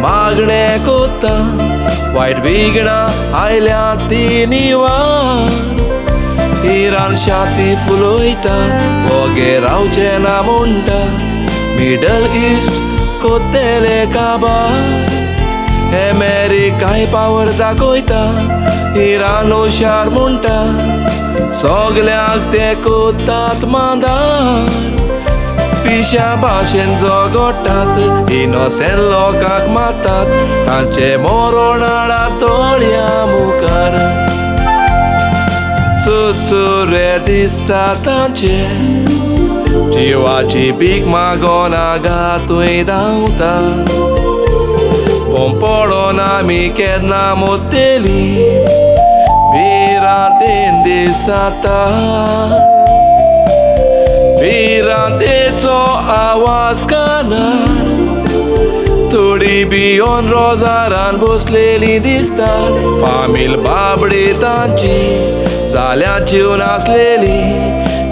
मागणे कोत्ता वायट विघ्ना आयल्या तिनी वार इरान शाती फुलोयता वगे रावचे ना म्हणटा मिडल ईस्ट कोत्तेले काबार अमेरिकाय पावर दाखयता इरान हुशार म्हणटा सगळ्याक ते कोत्तात मांदार पिशा भाशेन झगडटात इनोसेंट लोकांक मारतात तांचे मरण हाडा तळया मुखार चुचुरे दिसता तांचे जिवाची भीक मागोन आघातूय धांवता पडोन आमी केन्ना मोतेली भिरांतेन दिसता भिरांतेचो आवाज कानार थोडी भियोन रोजारान बसलेली दिसतात फामील बाबडी तांची जाल्या जीव नासलेली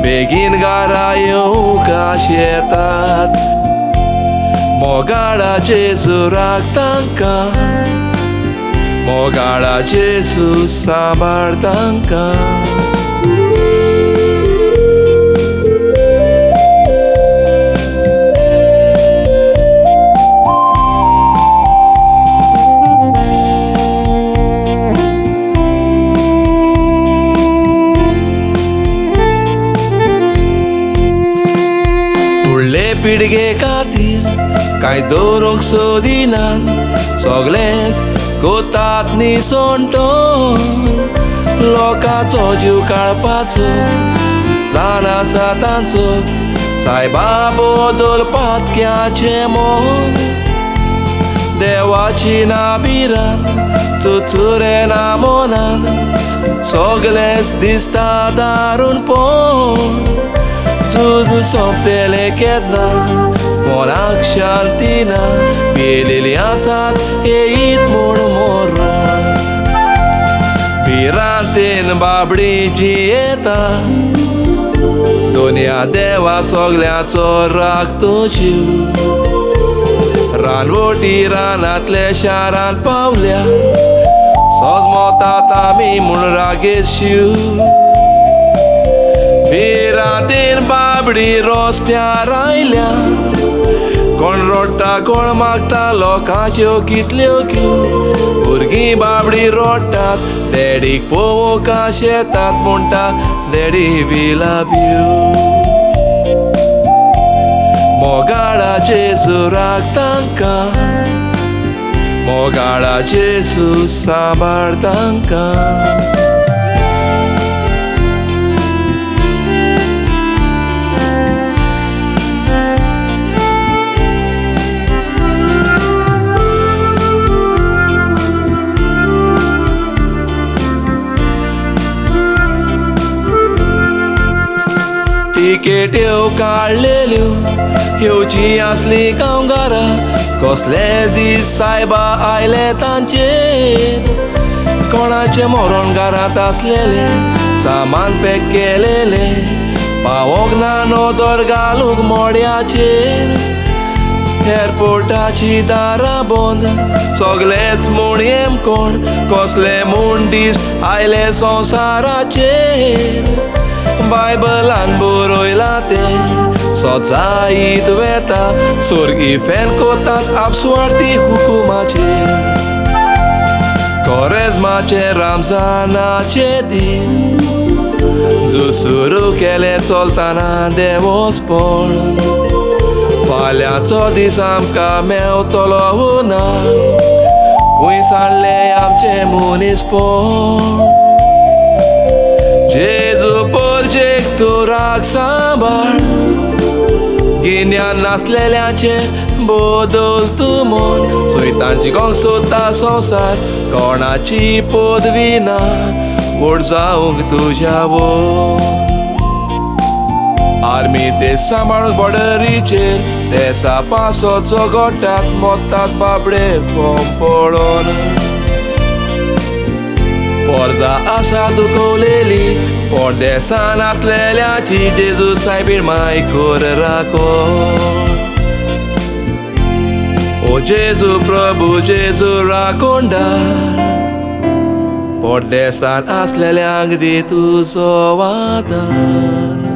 बेगीन घरा येवंक येतात मोगाडा जेजू राख तांकां मोगाडा जेजू सांबाळ तांकां फुडले पिळगे खातीर कांय दवरूंक सोदिनात सगळेंच कोतात निसोंटोन लोकांचो जीव काडपाचो प्लान आसा तांचो सायबा बदल पातक्याचें मोन देवाची नाबिरान चुचुरे ना मोनान सगळेंच दिसता दारूणपण झूज सोंपतेलें केन्ना मोनाक शांती ना पेलेली आसात येयीत म्हूण मरण भिरांतेन बाबडी जी येता दुनिया देवा सगळ्याचो राखतो जीव रानवटी रानांतले शारांत पावल्या सोजमोतात आमी म्हूण रागेशीव भिरांतेन बाबडी रस्त्यार आयल्या कोण रोडटा कोण मागता लोकांच्यो कितल्यो क्यू भुरगीं बाबडी रोडटात डॅडीक पळोवंक येतात म्हणटा डॅडी वी लव यू मोगाडा जेजू राख तांकां मोगाडा जेजू सांबाळ तांकां तिकेट्यो काडलेल्यो येवची आसली गांवकारां कसले दीस सायबा आयले तांचेर कोणाचे मरण घरांत आसलेले सामान पॅक केलेले पावोंक ना नोदर घालूंक मोड्याचेर एअरपोर्टाची दारां बंद सगळेच म्हूण कोण कसले म्हूण दीस आयले संवसाराचेर बायबलान बरयला ते सजाईत वेता सुर्गी फॅन कोतात आपसुवार्थी हुकुमाचेर कोरेजमाचे रामजानाचे दीन जो सुरू केले चलताना देवस्पण फाल्यांचो दीस आमकां मेवतलो ना खूंय सांडले आमचे मनीसपण जेजू पोरजेक तूं राख सांबाळ गिन्यान नासलेल्याचे बदल तूं मन सोयतांची गोंग सोदता संवसार कोणाची पदवी ना व्हड जावंक तुज्या आर्मी ते सांबाळून बॉर्डरीचेर देसा पासोचो गोठात मोतात बाबडे पळोवन पोरजा आसा दुखवलेली परदेसान आसलेल्याची जेजू सायबीण माय कोर राखो ओ Jezu, प्रभू Jezu राखोंडार, परदेसान असलेल्यांक दी तुजो वादार.